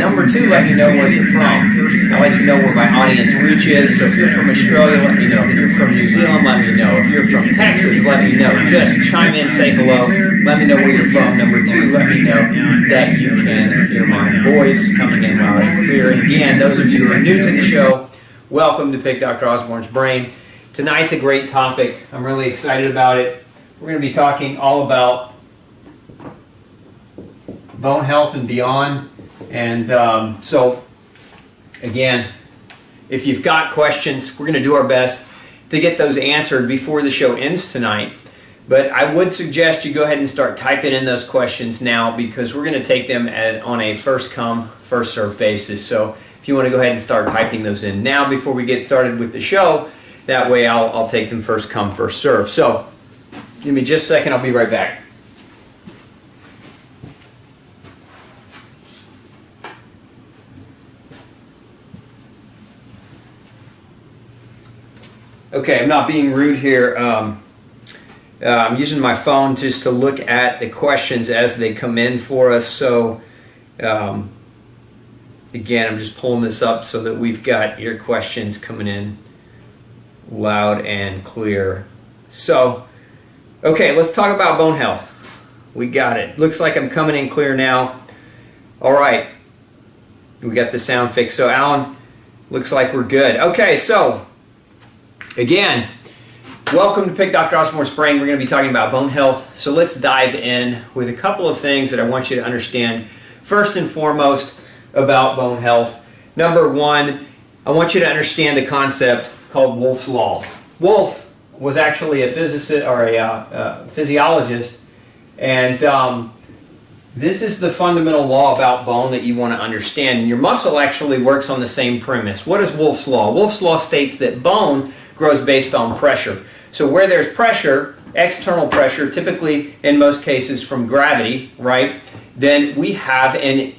Number two, let me know where you're from. I like to know where my audience reach is. So if you're from Australia, let me know. If you're from New Zealand, let me know. If you're from Texas, let me know. Just chime in, say hello. Let me know where you're from. Number two, let me know that you can hear my voice coming in loud and clear. And again, those of you who are new to the show, welcome to Pick Dr. Osborne's Brain. Tonight's a great topic. I'm really excited about it. We're going to be talking all about bone health and beyond. And so, again, if you've got questions, we're going to do our best to get those answered before the show ends tonight. But I would suggest you go ahead and start typing in those questions now, because we're going to take them on a first come, first served basis. So if you want to go ahead and start typing those in now before we get started with the show, that way I'll take them first come, first serve. So give me just a second, I'll be right back. Okay, I'm not being rude here. I'm using my phone just to look at the questions as they come in for us. So again, I'm just pulling this up so that we've got your questions coming in loud and clear. So, okay, let's talk about bone health. We got it. Looks like I'm coming in clear now. All right, we got the sound fixed. So Alan, looks like we're good. Okay, so again, welcome to Pick Dr. Osborne's Brain. We're going to be talking about bone health. So let's dive in with a couple of things that I want you to understand. First and foremost about bone health. Number one, I want you to understand a concept called Wolff's Law. Wolff was actually a physicist or a physiologist, and this is the fundamental law about bone that you want to understand. And your muscle actually works on the same premise. What is Wolff's Law? Wolff's Law states that bone grows based on pressure. So where there's pressure, external pressure, typically in most cases from gravity, right, then we have an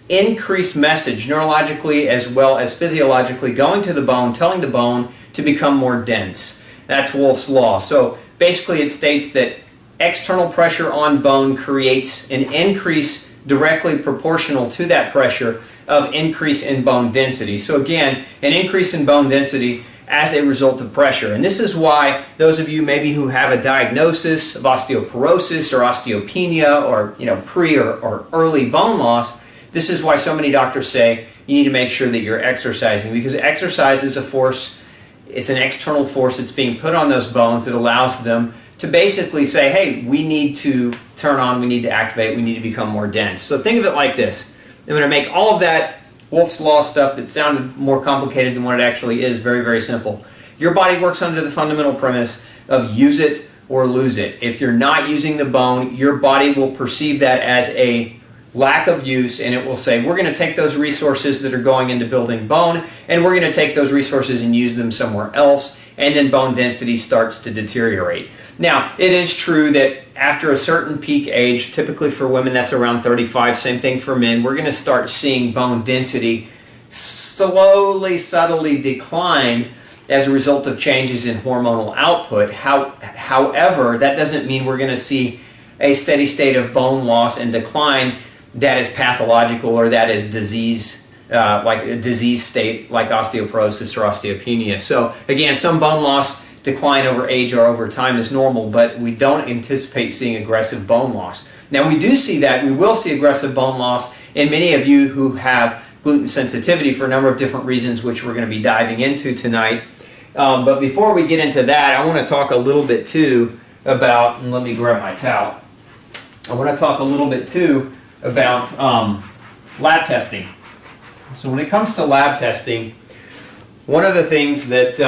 increased message neurologically as well as physiologically going to the bone, telling the bone to become more dense. That's Wolff's Law. So basically it states that external pressure on bone creates an increase directly proportional to that pressure of increase in bone density. So again, an increase in bone density as a result of pressure. And this is why those of you maybe who have a diagnosis of osteoporosis or osteopenia or pre or early bone loss, this is why so many doctors say you need to make sure that you're exercising, because exercise is a force, it's an external force that's being put on those bones that allows them to basically say, hey, we need to turn on, we need to activate, we need to become more dense. So think of it like this. I'm going to make all of that Wolff's Law stuff that sounded more complicated than what it actually is very, very simple. Your body works under the fundamental premise of use it or lose it. If you're not using the bone, your body will perceive that as a lack of use, and it will say, we're going to take those resources that are going into building bone, and we're going to take those resources and use them somewhere else, and then bone density starts to deteriorate. Now, it is true that after a certain peak age, typically for women that's around 35, same thing for men, we're going to start seeing bone density slowly, subtly decline as a result of changes in hormonal output. However, that doesn't mean we're going to see a steady state of bone loss and decline that is pathological or that is disease, like a disease state like osteoporosis or osteopenia. So again, some bone loss decline over age or over time is normal, but we don't anticipate seeing aggressive bone loss. Now we do see that, we will see aggressive bone loss in many of you who have gluten sensitivity for a number of different reasons, which we're going to be diving into tonight. But before we get into that, I want to talk a little bit too about, and let me grab my towel, I want to talk a little bit too about lab testing. So when it comes to lab testing, one of the things that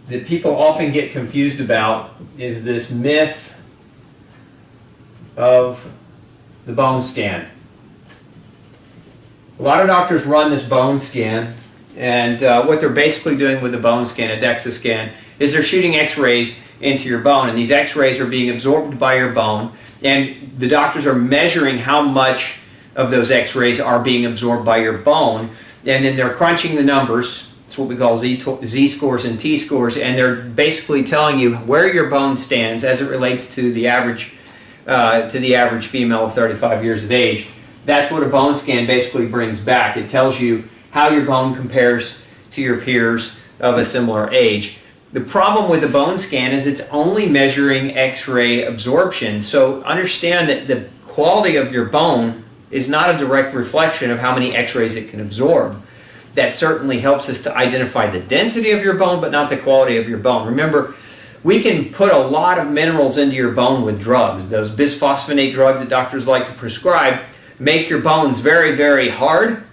that people often get confused about is this myth of the bone scan. A lot of doctors run this bone scan, and what they're basically doing with the bone scan, a DEXA scan, is they're shooting x-rays into your bone, and these x-rays are being absorbed by your bone, and the doctors are measuring how much of those x-rays are being absorbed by your bone, and then they're crunching the numbers. It's what we call Z-scores and T-scores, and they're basically telling you where your bone stands as it relates to the average to the average female of 35 years of age. That's what a bone scan basically brings back. It tells you how your bone compares to your peers of a similar age. The problem with the bone scan is it's only measuring X-ray absorption. So understand that the quality of your bone is not a direct reflection of how many X-rays it can absorb. That certainly helps us to identify the density of your bone, but not the quality of your bone. Remember, we can put a lot of minerals into your bone with drugs. Those bisphosphonate drugs that doctors like to prescribe make your bones very, very hard.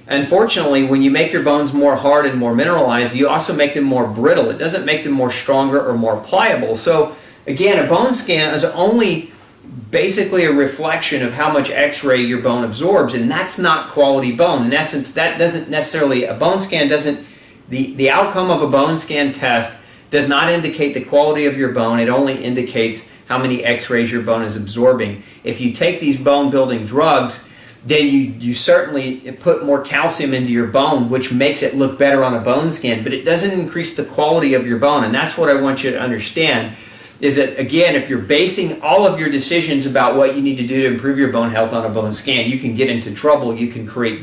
Unfortunately, when you make your bones more hard and more mineralized, you also make them more brittle. It doesn't make them more stronger or more pliable. So again, a bone scan is only basically a reflection of how much X-ray your bone absorbs, and that's not quality bone. In essence, that doesn't necessarily, a bone scan doesn't, the outcome of a bone scan test does not indicate the quality of your bone. It only indicates how many X-rays your bone is absorbing. If you take these bone building drugs, then you certainly put more calcium into your bone, which makes it look better on a bone scan, but it doesn't increase the quality of your bone. And that's what I want you to understand, is that, again, if you're basing all of your decisions about what you need to do to improve your bone health on a bone scan, you can get into trouble. You can create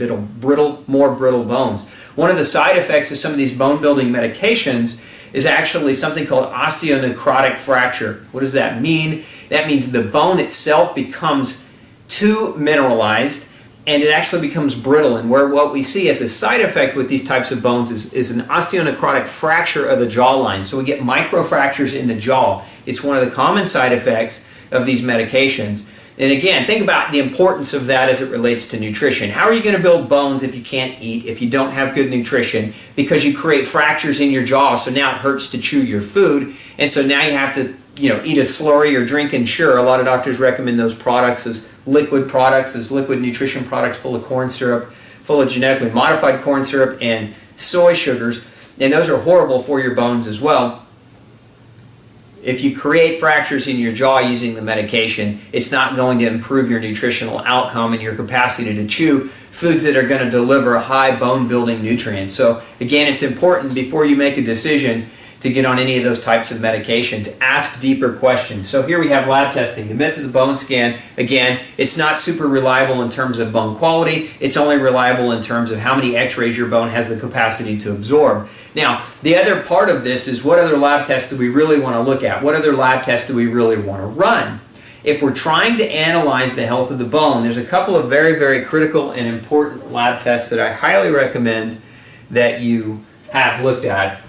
more brittle bones. One of the side effects of some of these bone building medications is actually something called osteonecrotic fracture. What does that mean? That means the bone itself becomes too mineralized and it actually becomes brittle. And what we see as a side effect with these types of bones is an osteonecrotic fracture of the jawline. So we get microfractures in the jaw. It's one of the common side effects of these medications. And again, think about the importance of that as it relates to nutrition. How are you going to build bones if you can't eat, if you don't have good nutrition? Because you create fractures in your jaw, so now it hurts to chew your food. And so now you have to, eat a slurry or drink Ensure. A lot of doctors recommend those products as liquid nutrition products full of corn syrup, full of genetically modified corn syrup and soy sugars. And those are horrible for your bones as well. If you create fractures in your jaw using the medication, it's not going to improve your nutritional outcome and your capacity to chew foods that are going to deliver high bone building nutrients. So again, it's important before you make a decision to get on any of those types of medications, ask deeper questions. So here we have lab testing. The myth of the bone scan, again, it's not super reliable in terms of bone quality. It's only reliable in terms of how many X-rays your bone has the capacity to absorb. Now, the other part of this is, what other lab tests do we really want to look at? What other lab tests do we really want to run? If we're trying to analyze the health of the bone, there's a couple of very, very critical and important lab tests that I highly recommend that you have looked at.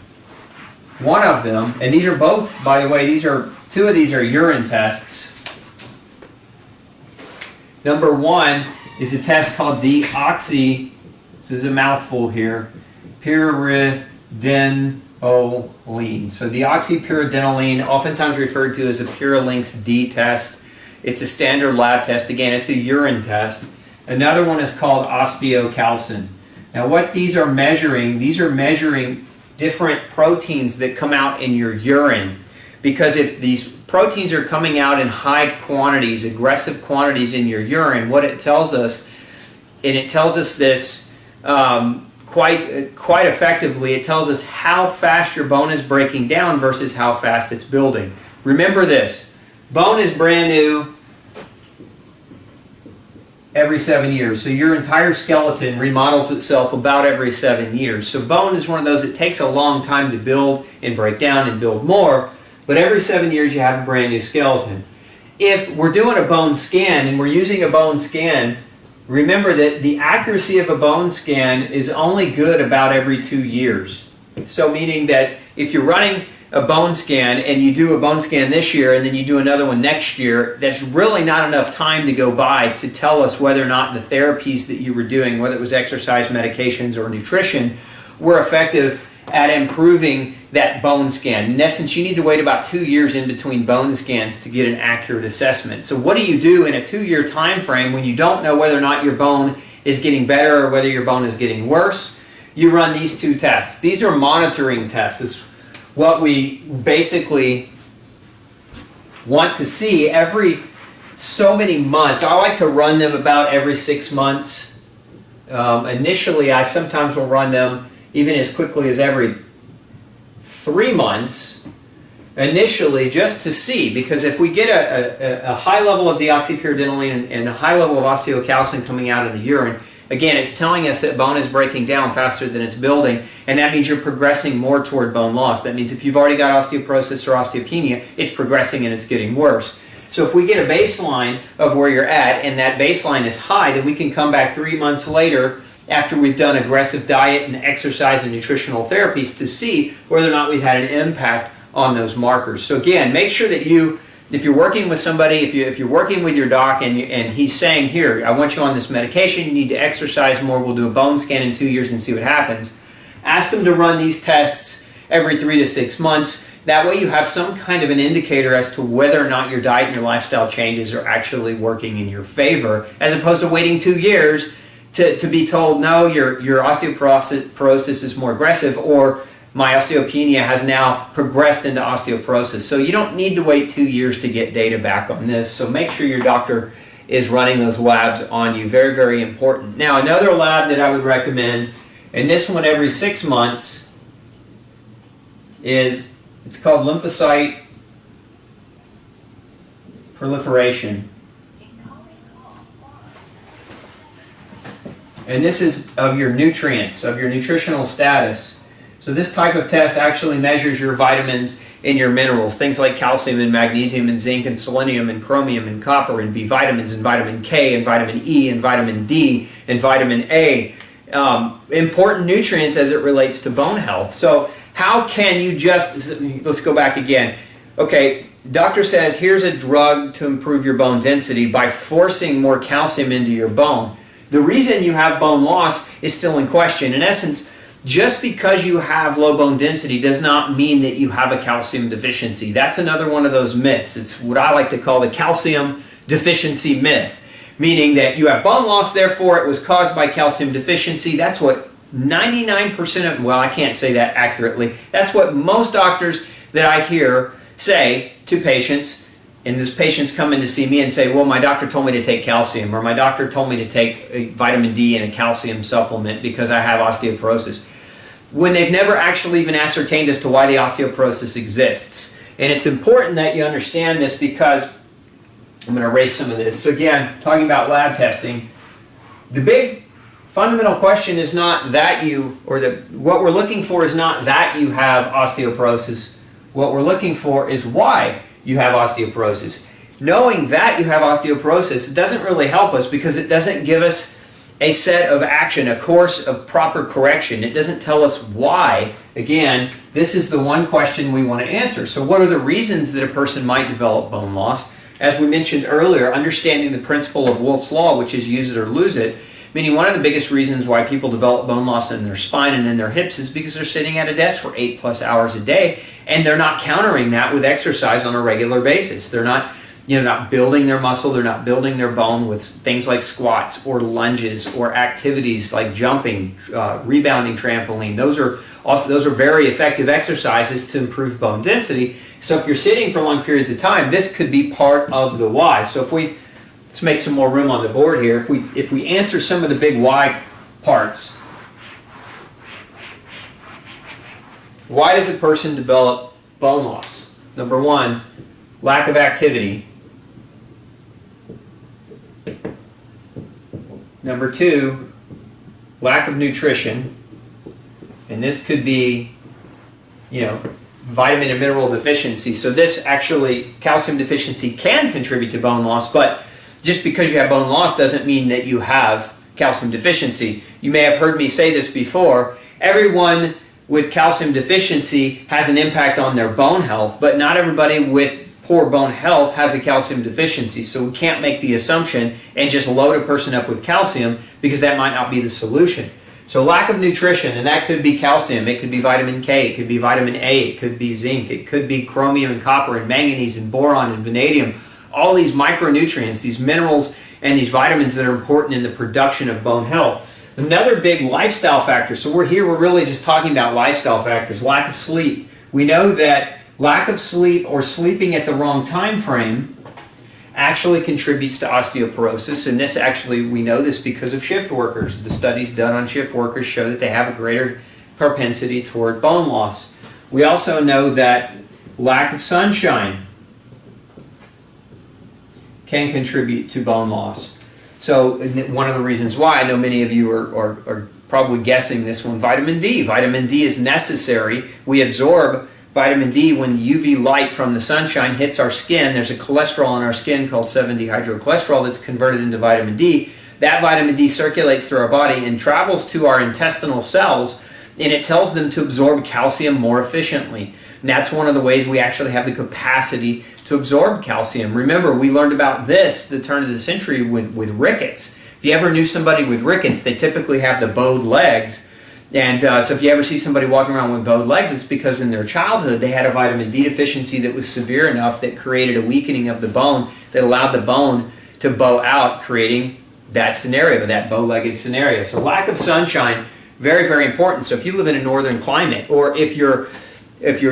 One of them, and these are both, by the way, two of these are urine tests. Number one is a test called deoxy, this is a mouthful here, pyridinoline. So deoxypyridinoline, oftentimes referred to as a Pyralinx D test. It's a standard lab test. Again, it's a urine test. Another one is called osteocalcin. Now what these are measuring different proteins that come out in your urine, because if these proteins are coming out in high quantities, aggressive quantities in your urine, what it tells us, and it tells us this quite effectively, it tells us how fast your bone is breaking down versus how fast it's building. Remember this, bone is brand new every 7 years. So your entire skeleton remodels itself about every 7 years. So bone is one of those that takes a long time to build and break down and build more, but every 7 years you have a brand new skeleton. If we're doing a bone scan and we're using a bone scan, remember that the accuracy of a bone scan is only good about every 2 years. So meaning that if you're running a bone scan and you do a bone scan this year and then you do another one next year, that's really not enough time to go by to tell us whether or not the therapies that you were doing, whether it was exercise, medications, or nutrition, were effective at improving that bone scan. In essence, you need to wait about 2 years in between bone scans to get an accurate assessment. So what do you do in a 2-year time frame when you don't know whether or not your bone is getting better or whether your bone is getting worse? You run these two tests. These are monitoring tests. It's what we basically want to see every so many months. I like to run them about every 6 months. Initially, I sometimes will run them even as quickly as every 3 months. initially just to see, because if we get a high level of deoxypyridinoline and a high level of osteocalcin coming out in the urine, again, it's telling us that bone is breaking down faster than it's building, and that means you're progressing more toward bone loss. That means if you've already got osteoporosis or osteopenia, it's progressing and it's getting worse. So if we get a baseline of where you're at, and that baseline is high, then we can come back 3 months later after we've done aggressive diet and exercise and nutritional therapies to see whether or not we've had an impact on those markers. So again, make sure that if you're working with somebody, if you're working with your doc and he's saying, here, I want you on this medication, you need to exercise more, we'll do a bone scan in 2 years and see what happens. Ask them to run these tests every 3 to 6 months. That way you have some kind of an indicator as to whether or not your diet and your lifestyle changes are actually working in your favor, as opposed to waiting 2 years to be told, no, your osteoporosis is more aggressive, or my osteopenia has now progressed into osteoporosis. So you don't need to wait 2 years to get data back on this. So make sure your doctor is running those labs on you. Very, very important. Now, another lab that I would recommend, and this one every 6 months, it's called lymphocyte proliferation. And this is of your nutrients, of your nutritional status. So this type of test actually measures your vitamins and your minerals, things like calcium and magnesium and zinc and selenium and chromium and copper and B vitamins and vitamin K and vitamin E and vitamin D and vitamin A. Important nutrients as it relates to bone health. So how can you let's go back again. Okay, doctor says here's a drug to improve your bone density by forcing more calcium into your bone. The reason you have bone loss is still in question. In essence, just because you have low bone density does not mean that you have a calcium deficiency. That's another one of those myths. It's what I like to call the calcium deficiency myth, meaning that you have bone loss, therefore it was caused by calcium deficiency. That's what 99% of, well, I can't say that accurately. That's what most doctors that I hear say to patients. And those patients come in to see me and say, well, my doctor told me to take calcium, or my doctor told me to take a vitamin D and a calcium supplement because I have osteoporosis, when they've never actually even ascertained as to why the osteoporosis exists. And it's important that you understand this, because I'm going to erase some of this. So again, talking about lab testing, the big fundamental question is not that what we're looking for is not that you have osteoporosis. What we're looking for is why you have osteoporosis. Knowing that you have osteoporosis doesn't really help us, because it doesn't give us a set of action, a course of proper correction. It doesn't tell us why. Again, this is the one question we want to answer. So what are the reasons that a person might develop bone loss? As we mentioned earlier, understanding the principle of Wolff's Law, which is use it or lose it, meaning one of the biggest reasons why people develop bone loss in their spine and in their hips is because they're sitting at a desk for 8+ hours a day, and they're not countering that with exercise on a regular basis. They're not, not building their muscle, they're not building their bone with things like squats or lunges or activities like jumping, rebounding trampoline. Those are very effective exercises to improve bone density. So if you're sitting for long periods of time, this could be part of the why. So let's make some more room on the board here. If we answer some of the big why parts. Why does a person develop bone loss? Number one, lack of activity. Number two, lack of nutrition. And this could be, vitamin and mineral deficiency. So this actually, calcium deficiency can contribute to bone loss, but just because you have bone loss doesn't mean that you have calcium deficiency. You may have heard me say this before. Everyone with calcium deficiency has an impact on their bone health, but not everybody with poor bone health has a calcium deficiency. So we can't make the assumption and just load a person up with calcium, because that might not be the solution. So lack of nutrition, and that could be calcium, it could be vitamin K, it could be vitamin A, it could be zinc, it could be chromium and copper and manganese and boron and vanadium. All these micronutrients, these minerals, and these vitamins that are important in the production of bone health. Another big lifestyle factor, so we're really just talking about lifestyle factors. Lack of sleep. We know that lack of sleep or sleeping at the wrong time frame actually contributes to osteoporosis, and this actually, we know this because of shift workers. The studies done on shift workers show that they have a greater propensity toward bone loss. We also know that lack of sunshine can contribute to bone loss. So one of the reasons why, I know many of you are probably guessing this one, vitamin D. Vitamin D is necessary. We absorb vitamin D when UV light from the sunshine hits our skin. There's a cholesterol in our skin called 7-dehydrocholesterol that's converted into vitamin D. That vitamin D circulates through our body and travels to our intestinal cells, and it tells them to absorb calcium more efficiently. And that's one of the ways we actually have the capacity to absorb calcium. Remember, we learned about this the turn of the century with rickets. If you ever knew somebody with rickets, they typically have the bowed legs. And so if you ever see somebody walking around with bowed legs, it's because in their childhood they had a vitamin D deficiency that was severe enough that created a weakening of the bone that allowed the bone to bow out, creating that scenario, that bow-legged scenario. So lack of sunshine, very, very important. So if you live in a northern climate, or if your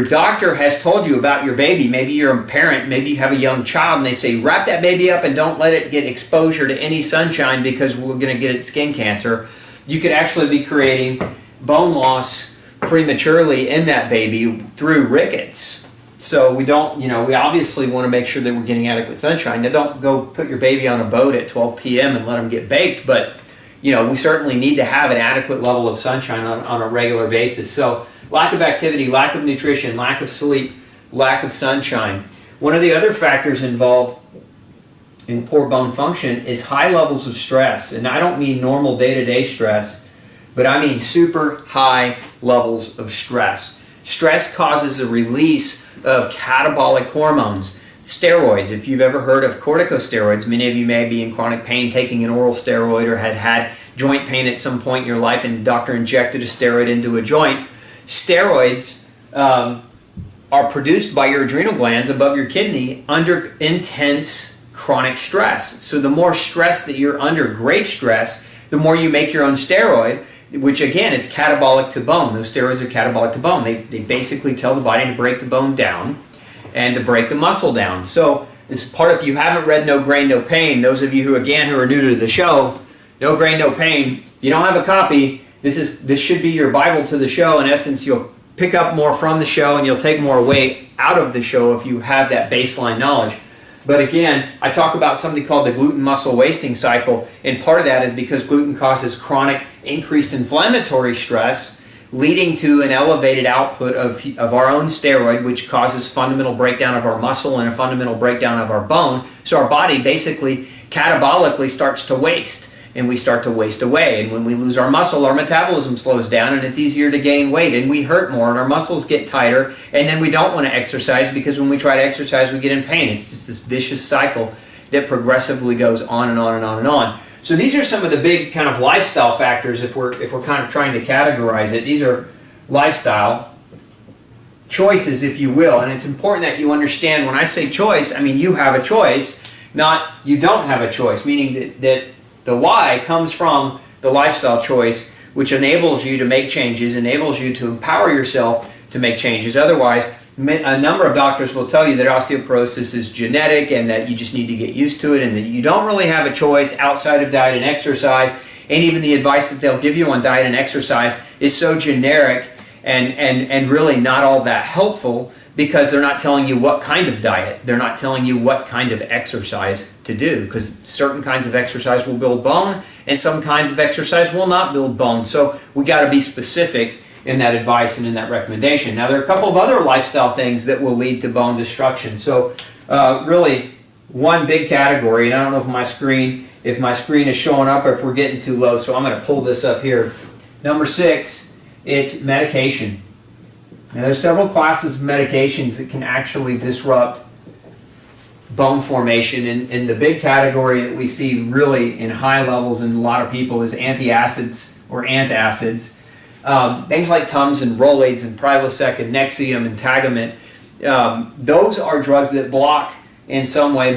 doctor has told you about your baby, maybe you're a parent, maybe you have a young child, and they say, wrap that baby up and don't let it get exposure to any sunshine because we're going to get it skin cancer, you could actually be creating bone loss prematurely in that baby through rickets. So we don't, we obviously want to make sure that we're getting adequate sunshine. Now don't go put your baby on a boat at 12 p.m. and let them get baked, but we certainly need to have an adequate level of sunshine on a regular basis. So lack of activity, lack of nutrition, lack of sleep, lack of sunshine. One of the other factors involved in poor bone function is high levels of stress. And I don't mean normal day-to-day stress, but I mean super high levels of stress. Stress causes a release of catabolic hormones. Steroids, if you've ever heard of corticosteroids, many of you may be in chronic pain taking an oral steroid or had joint pain at some point in your life and the doctor injected a steroid into a joint. Steroids are produced by your adrenal glands above your kidney under intense chronic stress. So the more stress that you're under, great stress, the more you make your own steroid, which again, it's catabolic to bone. Those steroids are catabolic to bone. They basically tell the body to break the bone down and to break the muscle down. So this is part of, if you haven't read No Grain, No Pain, those of you who are new to the show, No Grain, No Pain, if you don't have a copy, this should be your Bible to the show. In essence, you'll pick up more from the show and you'll take more away out of the show if you have that baseline knowledge. But again, I talk about something called the gluten muscle wasting cycle, and part of that is because gluten causes chronic increased inflammatory stress, leading to an elevated output of our own steroid, which causes fundamental breakdown of our muscle and a fundamental breakdown of our bone. So our body basically catabolically starts to waste, and we start to waste away. And when we lose our muscle, our metabolism slows down and it's easier to gain weight, and we hurt more and our muscles get tighter, and then we don't want to exercise because when we try to exercise we get in pain. It's just this vicious cycle that progressively goes on and on and on and on. So these are some of the big kind of lifestyle factors if we're kind of trying to categorize it. These are lifestyle choices, if you will, and it's important that you understand when I say choice, I mean you have a choice, not you don't have a choice, meaning that the why comes from the lifestyle choice, which enables you to make changes, enables you to empower yourself to make changes. Otherwise, a number of doctors will tell you that osteoporosis is genetic and that you just need to get used to it and that you don't really have a choice outside of diet and exercise. And even the advice that they'll give you on diet and exercise is so generic and really not all that helpful, because they're not telling you what kind of diet. They're not telling you what kind of exercise to do, because certain kinds of exercise will build bone and some kinds of exercise will not build bone. So we got to be specific in that advice and in that recommendation. Now there are a couple of other lifestyle things that will lead to bone destruction. So really one big category, and I don't know if my screen is showing up or if we're getting too low, so I'm going to pull this up here. Number 6, it's medication. Now, there's several classes of medications that can actually disrupt bone formation, and the big category that we see really in high levels in a lot of people is antacids or antacids. Things like Tums and Rolaids and Prilosec and Nexium and Tagamet. Those are drugs that in some way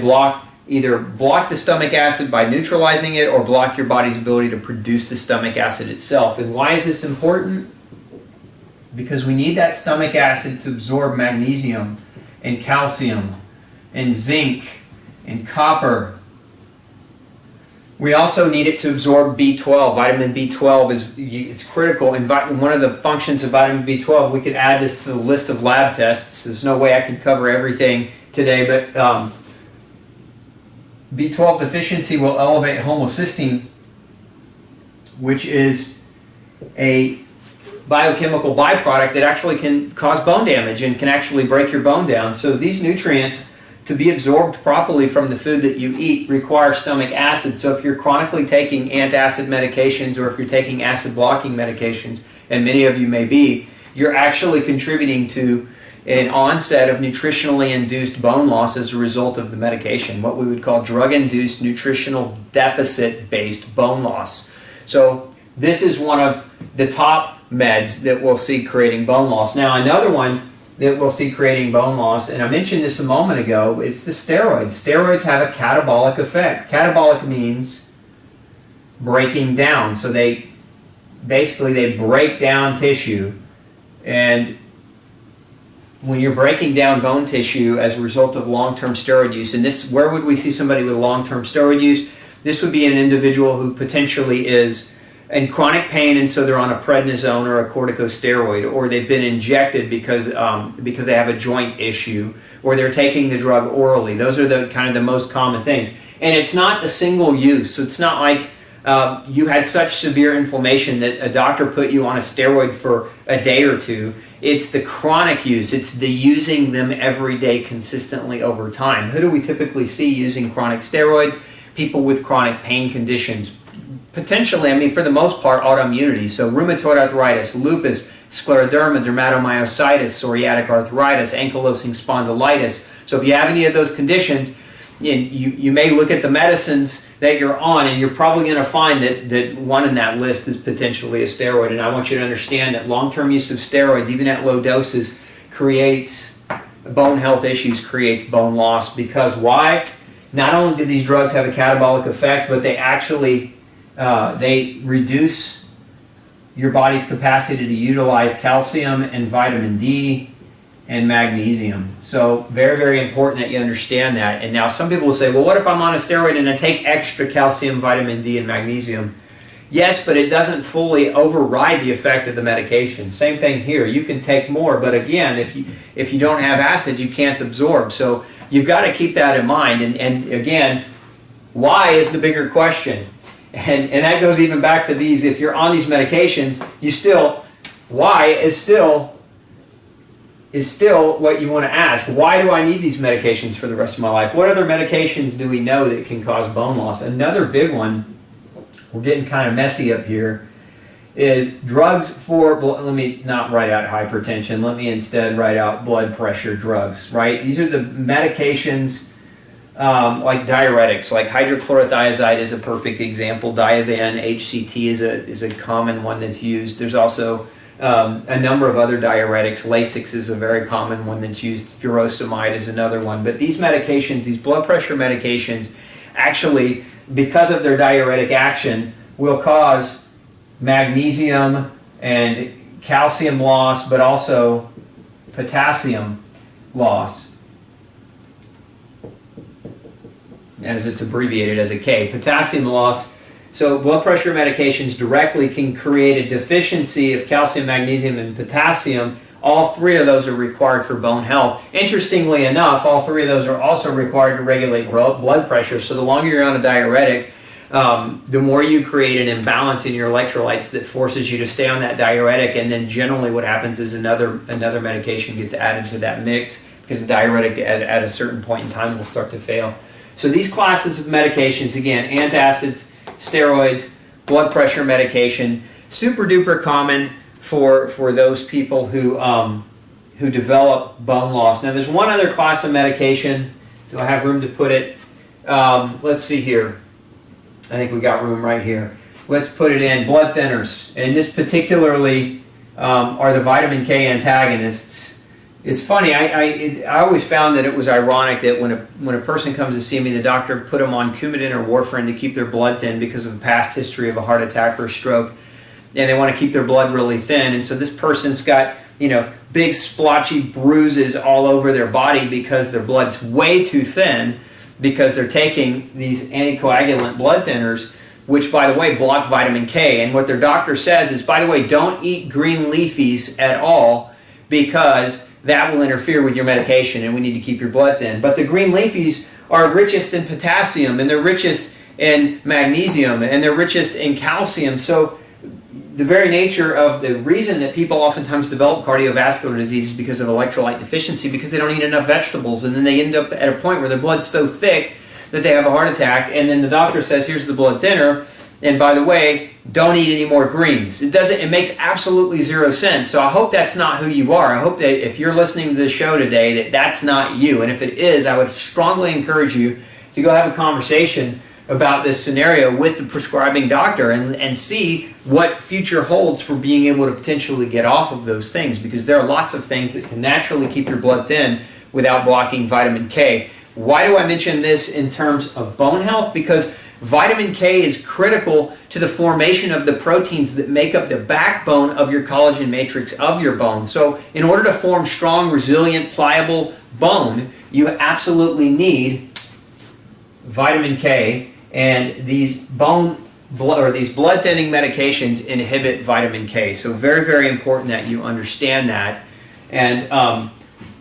either block the stomach acid by neutralizing it or block your body's ability to produce the stomach acid itself. And why is this important? Because we need that stomach acid to absorb magnesium and calcium and zinc and copper We also need it to absorb B12. Vitamin B12 it's critical. And one of the functions of vitamin B12, we could add this to the list of lab tests. There's no way I can cover everything today, but B12 deficiency will elevate homocysteine, which is a biochemical byproduct that actually can cause bone damage and can actually break your bone down. So these nutrients, to be absorbed properly from the food that you eat, require stomach acid. So if you're chronically taking antacid medications, or if you're taking acid blocking medications, and many of you may be, you're actually contributing to an onset of nutritionally induced bone loss as a result of the medication, what we would call drug-induced nutritional deficit-based bone loss. So this is one of the top meds that we'll see creating bone loss. Now, another one that we'll see creating bone loss, and I mentioned this a moment ago, is the steroids. Steroids have a catabolic effect. Catabolic means breaking down. So they break down tissue, and when you're breaking down bone tissue as a result of long-term steroid use, and where would we see somebody with long-term steroid use? This would be an individual who potentially is in chronic pain, and so they're on a prednisone or a corticosteroid, or they've been injected because they have a joint issue, or they're taking the drug orally. Those are the kind of the most common things. And it's not the single use. So it's not like you had such severe inflammation that a doctor put you on a steroid for a day or two. It's the chronic use. It's the using them every day consistently over time. Who do we typically see using chronic steroids? People with chronic pain conditions. Potentially, I mean, for the most part, autoimmunity. So rheumatoid arthritis, lupus, scleroderma, dermatomyositis, psoriatic arthritis, ankylosing spondylitis. So if you have any of those conditions, you may look at the medicines that you're on, and you're probably going to find that one in that list is potentially a steroid. And I want you to understand that long-term use of steroids, even at low doses, creates bone health issues, creates bone loss. Because why? Not only do these drugs have a catabolic effect, but they actually they reduce your body's capacity to utilize calcium and vitamin D and magnesium. So very, very important that you understand that. And now some people will say, well, what if I'm on a steroid and I take extra calcium, vitamin D, and magnesium? Yes, but it doesn't fully override the effect of the medication. Same thing here. You can take more, but again, if you don't have acid, you can't absorb. So you've got to keep that in mind. And again, why is the bigger question? And that goes even back to these. If you're on these medications, why is still what you want to ask. Why do I need these medications for the rest of my life? What other medications do we know that can cause bone loss? Another big one, we're getting kind of messy up here, is drugs for, let me not write out hypertension, let me instead write out blood pressure drugs, right? These are the medications like diuretics, like hydrochlorothiazide is a perfect example. Diavan, HCT is a common one that's used. There's also a number of other diuretics. Lasix is a very common one that's used. Furosemide is another one. But these medications, these blood pressure medications, actually, because of their diuretic action, will cause magnesium and calcium loss, but also potassium loss, as it's abbreviated as a K. Potassium loss. So blood pressure medications directly can create a deficiency of calcium, magnesium, and potassium. All three of those are required for bone health. Interestingly enough, all three of those are also required to regulate blood pressure. So the longer you're on a diuretic, the more you create an imbalance in your electrolytes that forces you to stay on that diuretic, and then generally what happens is another medication gets added to that mix, because the diuretic at a certain point in time will start to fail. So these classes of medications, again, antacids, steroids, blood pressure medication, super duper common for those people who develop bone loss. Now there's one other class of medication. Do I have room to put it? Let's see here. I think we got room right here. Let's put it in. Blood thinners. And this particularly are the vitamin K antagonists. It's funny, I always found that it was ironic that when a person comes to see me, the doctor put them on Coumadin or warfarin to keep their blood thin because of a past history of a heart attack or a stroke, and they want to keep their blood really thin. And so this person's got, big splotchy bruises all over their body because their blood's way too thin. because they're taking these anticoagulant blood thinners, which, by the way, block vitamin K. And what their doctor says is, by the way, don't eat green leafies at all because that will interfere with your medication and we need to keep your blood thin. But the green leafies are richest in potassium, and they're richest in magnesium, and they're richest in calcium. So the very nature of the reason that people oftentimes develop cardiovascular disease is because of electrolyte deficiency, because they don't eat enough vegetables, and then they end up at a point where their blood's so thick that they have a heart attack, and then the doctor says, here's the blood thinner, and by the way, don't eat any more greens. It makes absolutely zero sense. So I hope that's not who you are. I hope that if you're listening to this show today, that that's not you. And if it is, I would strongly encourage you to go have a conversation about this scenario with the prescribing doctor and see what future holds for being able to potentially get off of those things, because there are lots of things that can naturally keep your blood thin without blocking vitamin K. Why do I mention this in terms of bone health? Because vitamin K is critical to the formation of the proteins that make up the backbone of your collagen matrix of your bone. So in order to form strong, resilient, pliable bone, you absolutely need vitamin K, and these blood thinning medications inhibit vitamin K. So very, very important that you understand that. And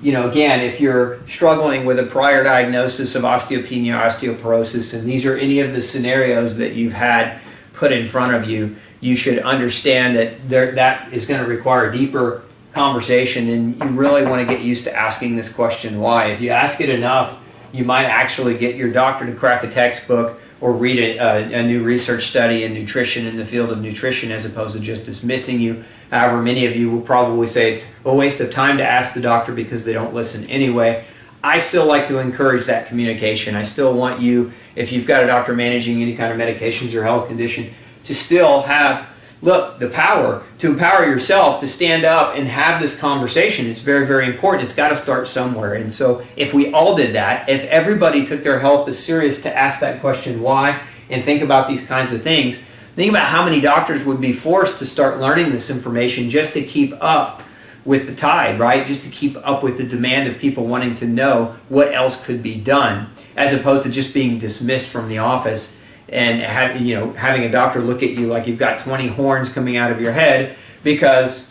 again, if you're struggling with a prior diagnosis of osteopenia, osteoporosis, and these are any of the scenarios that you've had put in front of you, you should understand that that is going to require a deeper conversation, and you really want to get used to asking this question, why. If you ask it enough, you might actually get your doctor to crack a textbook or read a new research study in nutrition, in the field of nutrition, as opposed to just dismissing you. However, many of you will probably say it's a waste of time to ask the doctor because they don't listen anyway. I still like to encourage that communication. I still want you, if you've got a doctor managing any kind of medications or health condition, to still have, the power to empower yourself to stand up and have this conversation. It's very, very important. It's got to start somewhere. And so if we all did that, if everybody took their health as serious to ask that question, why, and think about these kinds of things, think about how many doctors would be forced to start learning this information just to keep up with the tide, right? Just to keep up with the demand of people wanting to know what else could be done, as opposed to just being dismissed from the office and having a doctor look at you like you've got 20 horns coming out of your head because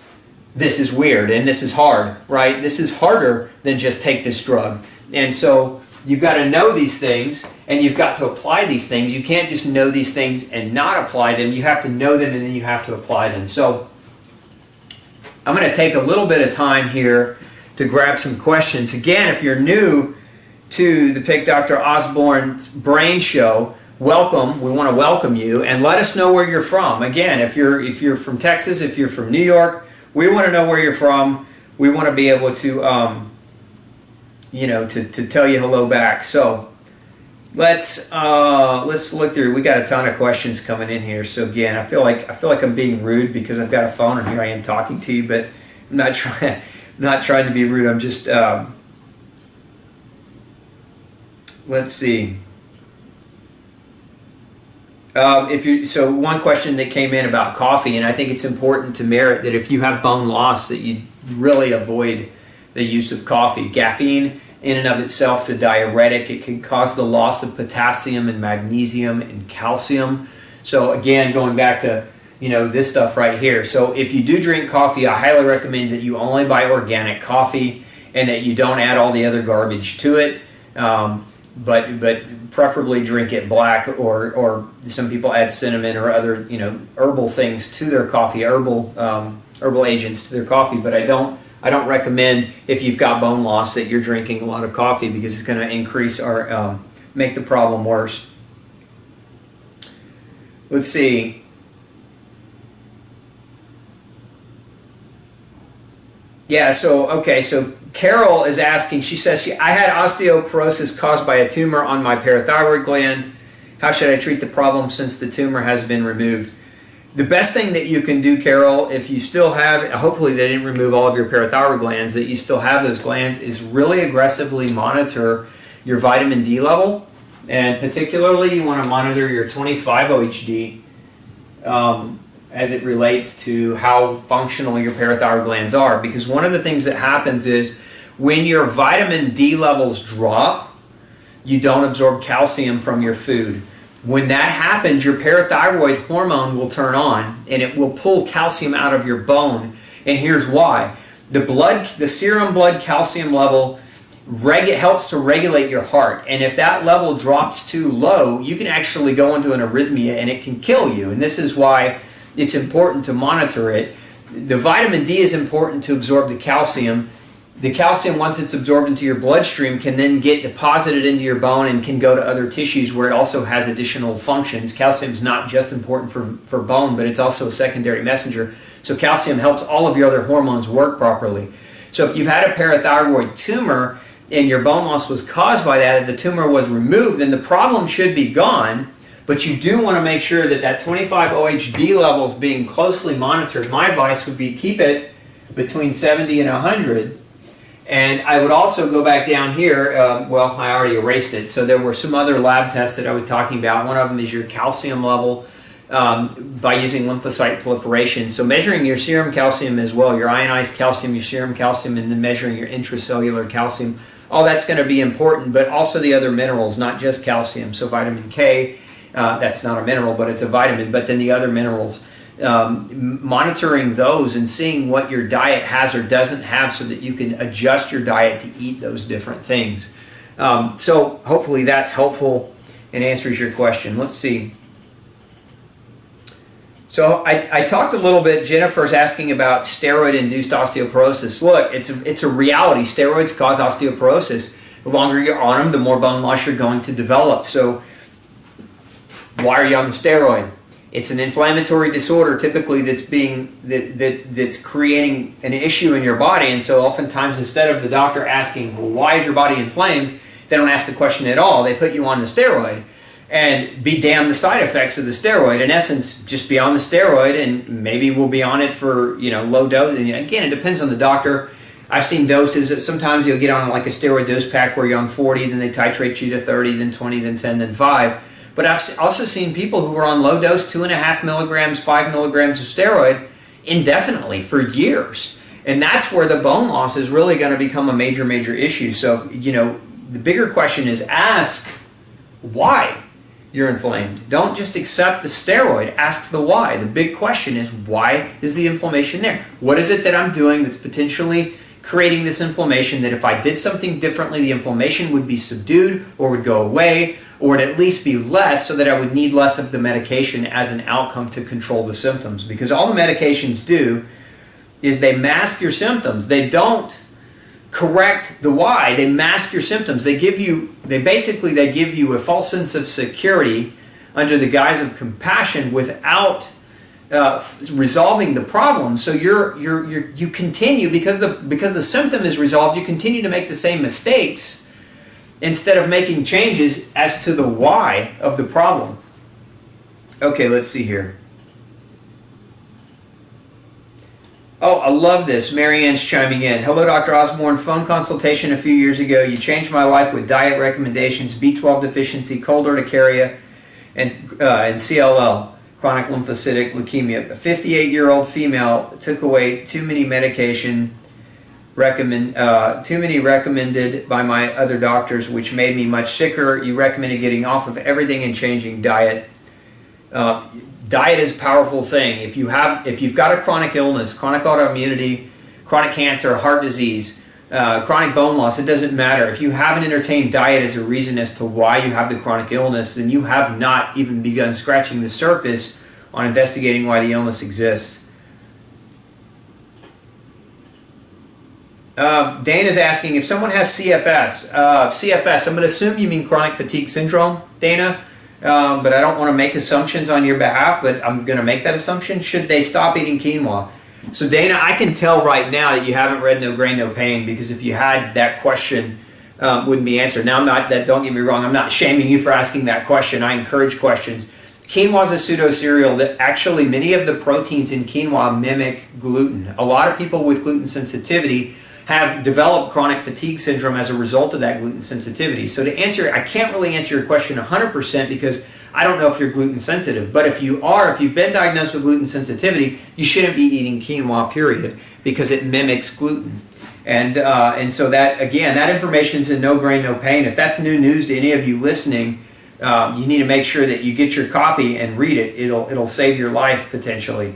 this is weird and this is hard, right? This is harder than just take this drug. And so you've got to know these things and you've got to apply these things. You can't just know these things and not apply them. You have to know them and then you have to apply them. So I'm going to take a little bit of time here to grab some questions. Again, if you're new to the Pick Dr. Osborne's Brain Show, welcome. We want to welcome you and let us know where you're from. Again, if you're from Texas, if you're from New York, we want to know where you're from. We want to be able to to tell you hello back. So let's look through. We got a ton of questions coming in here. So again, I feel like I'm being rude because I've got a phone and here I am talking to you, but I'm not trying to be rude. I'm just let's see. So one question that came in about coffee, and I think it's important to merit that if you have bone loss, that you really avoid the use of coffee. Caffeine in and of itself is a diuretic. It can cause the loss of potassium and magnesium and calcium. So again, going back to this stuff right here. So if you do drink coffee, I highly recommend that you only buy organic coffee and that you don't add all the other garbage to it. But preferably drink it black, or some people add cinnamon or other herbal things to their coffee, herbal agents to their coffee. But I don't recommend, if you've got bone loss, that you're drinking a lot of coffee because it's going to increase or make the problem worse. Let's see. Yeah. So Carol is asking, she says, I had osteoporosis caused by a tumor on my parathyroid gland. How should I treat the problem since the tumor has been removed? The best thing that you can do, Carol, if you still have, hopefully they didn't remove all of your parathyroid glands, that you still have those glands, is really aggressively monitor your vitamin D level. And particularly you want to monitor your 25-OHD as it relates to how functional your parathyroid glands are. Because one of the things that happens is when your vitamin D levels drop, you don't absorb calcium from your food. When that happens, your parathyroid hormone will turn on and it will pull calcium out of your bone. And here's why. The serum blood calcium level helps to regulate your heart. And if that level drops too low, you can actually go into an arrhythmia and it can kill you. And this is why it's important to monitor it. The vitamin D is important to absorb the calcium. The calcium, once it's absorbed into your bloodstream, can then get deposited into your bone and can go to other tissues where it also has additional functions. Calcium is not just important for bone, but it's also a secondary messenger. So calcium helps all of your other hormones work properly. So if you've had a parathyroid tumor and your bone loss was caused by that, and the tumor was removed, then the problem should be gone. But you do want to make sure that that 25 OHD level is being closely monitored. My advice would be keep it between 70 and 100. And I would also go back down here, well, I already erased it. So there were some other lab tests that I was talking about. One of them is your calcium level by using lymphocyte proliferation. So measuring your serum calcium as well, your ionized calcium, your serum calcium, and then measuring your intracellular calcium. All that's going to be important, but also the other minerals, not just calcium. So vitamin K, that's not a mineral, but it's a vitamin, but then the other minerals. Monitoring those and seeing what your diet has or doesn't have so that you can adjust your diet to eat those different things. So hopefully that's helpful and answers your question. Let's see. So I talked a little bit, Jennifer's asking about steroid-induced osteoporosis. Look, it's a reality. Steroids cause osteoporosis. The longer you're on them, the more bone loss you're going to develop. So why are you on the steroid? It's an inflammatory disorder typically that's creating an issue in your body, and so oftentimes instead of the doctor asking, well, why is your body inflamed, they don't ask the question at all. They put you on the steroid, and be damned the side effects of the steroid. In essence, just be on the steroid, and maybe we'll be on it for low dose. And again, it depends on the doctor. I've seen doses that sometimes you'll get on like a steroid dose pack where you're on 40, then they titrate you to 30, then 20, then 10, then 5. But I've also seen people who are on low dose, 2.5 milligrams, 5 milligrams of steroid indefinitely for years. And that's where the bone loss is really going to become a major, major issue. So, the bigger question is ask why you're inflamed. Don't just accept the steroid. Ask the why. The big question is, why is the inflammation there? What is it that I'm doing that's potentially creating this inflammation that if I did something differently, the inflammation would be subdued or would go away, or would at least be less, so that I would need less of the medication as an outcome to control the symptoms. Because all the medications do is they mask your symptoms. They don't correct the why. They mask your symptoms. They give you a false sense of security under the guise of compassion without resolving the problem. So you continue, because the symptom is resolved, you continue to make the same mistakes instead of making changes as to the why of the problem. Okay, let's see here. Oh, I love this. Marianne's chiming in. Hello, Dr. Osborne. Phone consultation a few years ago. You changed my life with diet recommendations, B12 deficiency, cold urticaria, and CLL, chronic lymphocytic leukemia. A 58-year-old female took away too many medication too many recommended by my other doctors, which made me much sicker. You recommended getting off of everything and changing diet. Diet is a powerful thing. If you've got a chronic illness, chronic autoimmunity, chronic cancer, heart disease, chronic bone loss, it doesn't matter. If you haven't entertained diet as a reason as to why you have the chronic illness, then you have not even begun scratching the surface on investigating why the illness exists. Dana's asking if someone has CFS. CFS, I'm going to assume you mean chronic fatigue syndrome, Dana, but I don't want to make assumptions on your behalf, but I'm going to make that assumption. Should they stop eating quinoa? So Dana, I can tell right now that you haven't read No Grain, No Pain, because if you had, that question wouldn't be answered. Now, don't get me wrong, I'm not shaming you for asking that question. I encourage questions. Quinoa is a pseudo-cereal that actually many of the proteins in quinoa mimic gluten. A lot of people with gluten sensitivity have developed chronic fatigue syndrome as a result of that gluten sensitivity. So to answer, I can't really answer your question 100% because I don't know if you're gluten sensitive. But if you've been diagnosed with gluten sensitivity, you shouldn't be eating quinoa, period, because it mimics gluten. And so that, again, that information's in No Grain, No Pain. If that's new news to any of you listening, you need to make sure that you get your copy and read it. It'll save your life potentially.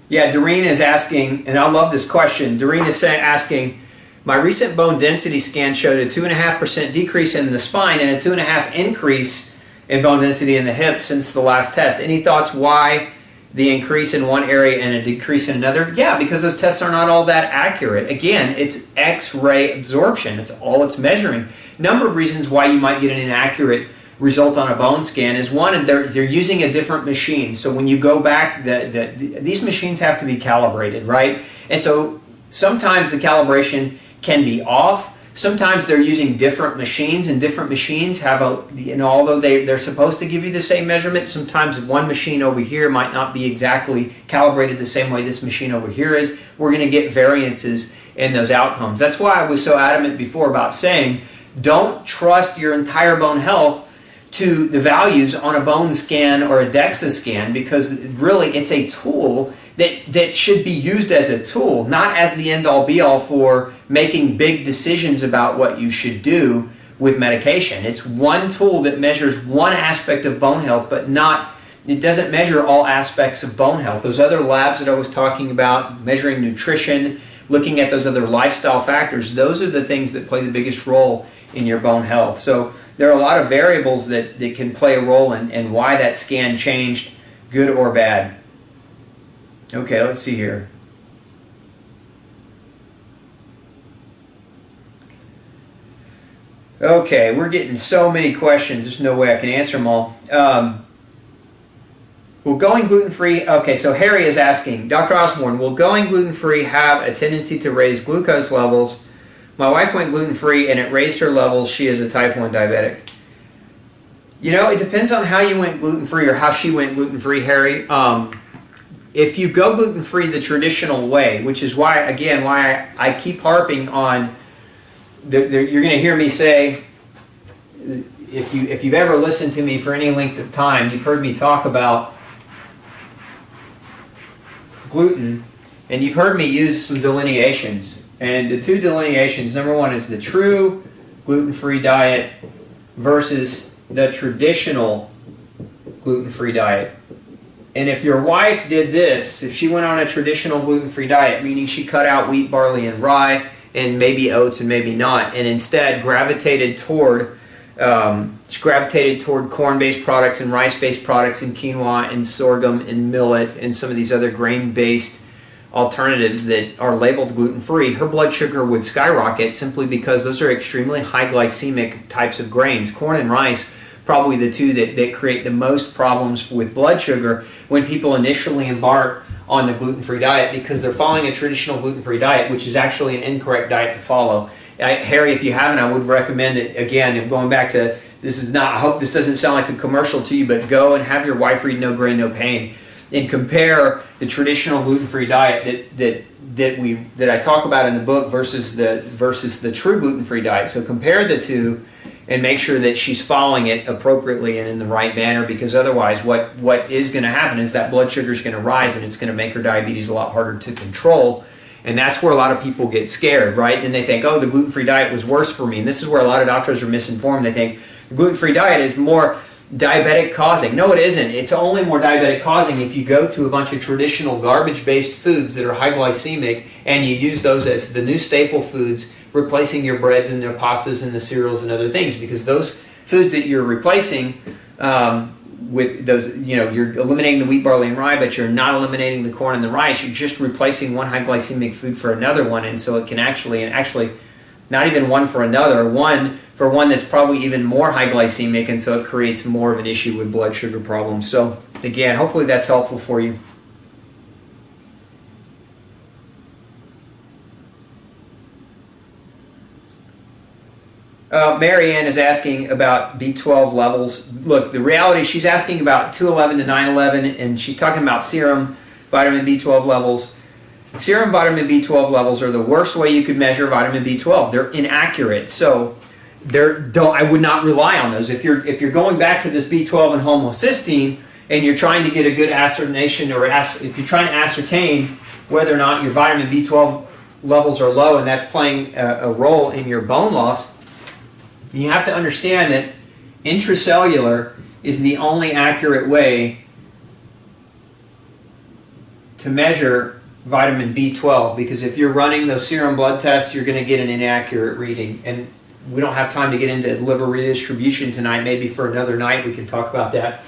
Yeah, Doreen is asking, and I love this question. Doreen is asking, my recent bone density scan showed a 2.5% decrease in the spine and a 2.5% increase in bone density in the hip since the last test. Any thoughts why the increase in one area and a decrease in another? Yeah, because those tests are not all that accurate. Again, it's X-ray absorption. It's all it's measuring. Number of reasons why you might get an inaccurate result on a bone scan is, one, they're using a different machine. So when you go back, these machines have to be calibrated, right? And so sometimes the calibration can be off. Sometimes they're using different machines, and different machines have although they're supposed to give you the same measurement, sometimes one machine over here might not be exactly calibrated the same way this machine over here is. We're going to get variances in those outcomes. That's why I was so adamant before about saying, don't trust your entire bone health to the values on a bone scan or a DEXA scan, because really it's a tool that should be used as a tool, not as the end-all be-all for making big decisions about what you should do with medication. It's one tool that measures one aspect of bone health, but it doesn't measure all aspects of bone health. Those other labs that I was talking about, measuring nutrition, looking at those other lifestyle factors, those are the things that play the biggest role in your bone health. So there are a lot of variables that can play a role in why that scan changed, good or bad. Okay, let's see here. Okay, we're getting so many questions, there's no way I can answer them all. Will going gluten-free, okay, so Harry is asking, Dr. Osborne, will going gluten-free have a tendency to raise glucose levels? My wife went gluten-free and it raised her levels. She is a type 1 diabetic. You know, it depends on how you went gluten-free or how she went gluten-free, Harry. If you go gluten-free the traditional way, which is why I keep harping on, you're going to hear me say, if you've ever listened to me for any length of time, you've heard me talk about gluten, and you've heard me use some delineations. And the two delineations, number one is the true gluten-free diet versus the traditional gluten-free diet. And if your wife did this, if she went on a traditional gluten-free diet, meaning she cut out wheat, barley, and rye, and maybe oats and maybe not, and instead gravitated toward corn-based products and rice-based products and quinoa and sorghum and millet and some of these other grain-based alternatives that are labeled gluten-free, her blood sugar would skyrocket simply because those are extremely high glycemic types of grains. Corn and rice, probably the two that create the most problems with blood sugar when people initially embark on the gluten-free diet, because they're following a traditional gluten-free diet, which is actually an incorrect diet to follow. Harry, if you haven't, I would recommend it. Again, going back to, I hope this doesn't sound like a commercial to you, but go and have your wife read No Grain, No Pain and compare the traditional gluten-free diet that I talk about in the book versus the true gluten-free diet. So compare the two and make sure that she's following it appropriately and in the right manner, because otherwise what is going to happen is that blood sugar is going to rise and it's going to make her diabetes a lot harder to control. And that's where a lot of people get scared, right? And they think, oh, the gluten-free diet was worse for me. And this is where a lot of doctors are misinformed. They think the gluten-free diet is more diabetic causing. No, it isn't. It's only more diabetic causing if you go to a bunch of traditional garbage-based foods that are high glycemic and you use those as the new staple foods, replacing your breads and your pastas and the cereals and other things, because those foods that you're replacing with those, you're eliminating the wheat, barley, and rye, but you're not eliminating the corn and the rice. You're just replacing one high glycemic food for another one, and so it can actually not even one for another, one for one that's probably even more high glycemic, and so it creates more of an issue with blood sugar problems. So again, hopefully that's helpful for you. Marianne is asking about B12 levels. Look, the reality, she's asking about 211 to 911, and she's talking about serum vitamin B12 levels. Serum vitamin B12 levels are the worst way you could measure vitamin B12. They're inaccurate, so I would not rely on those. If you're going back to this B12 and homocysteine, and you're trying to get a good ascertaination, or if you're trying to ascertain whether or not your vitamin B12 levels are low and that's playing a role in your bone loss, you have to understand that intracellular is the only accurate way to measure vitamin B12, because if you're running those serum blood tests, you're going to get an inaccurate reading. And we don't have time to get into liver redistribution tonight. Maybe for another night we can talk about that.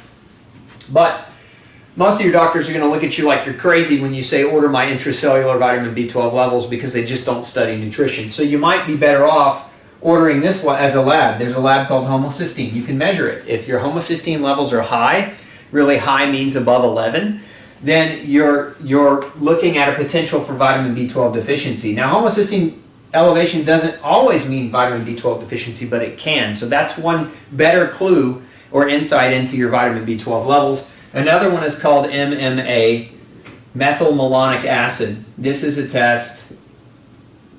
But most of your doctors are going to look at you like you're crazy when you say order my intracellular vitamin B12 levels, because they just don't study nutrition. So you might be better off ordering this as a lab. There's a lab called homocysteine. You can measure it. If your homocysteine levels are high, really high means above 11, then you're looking at a potential for vitamin B12 deficiency. Now, homocysteine elevation doesn't always mean vitamin B12 deficiency, but it can. So that's one better clue or insight into your vitamin B12 levels. Another one is called MMA, methylmalonic acid. This is a test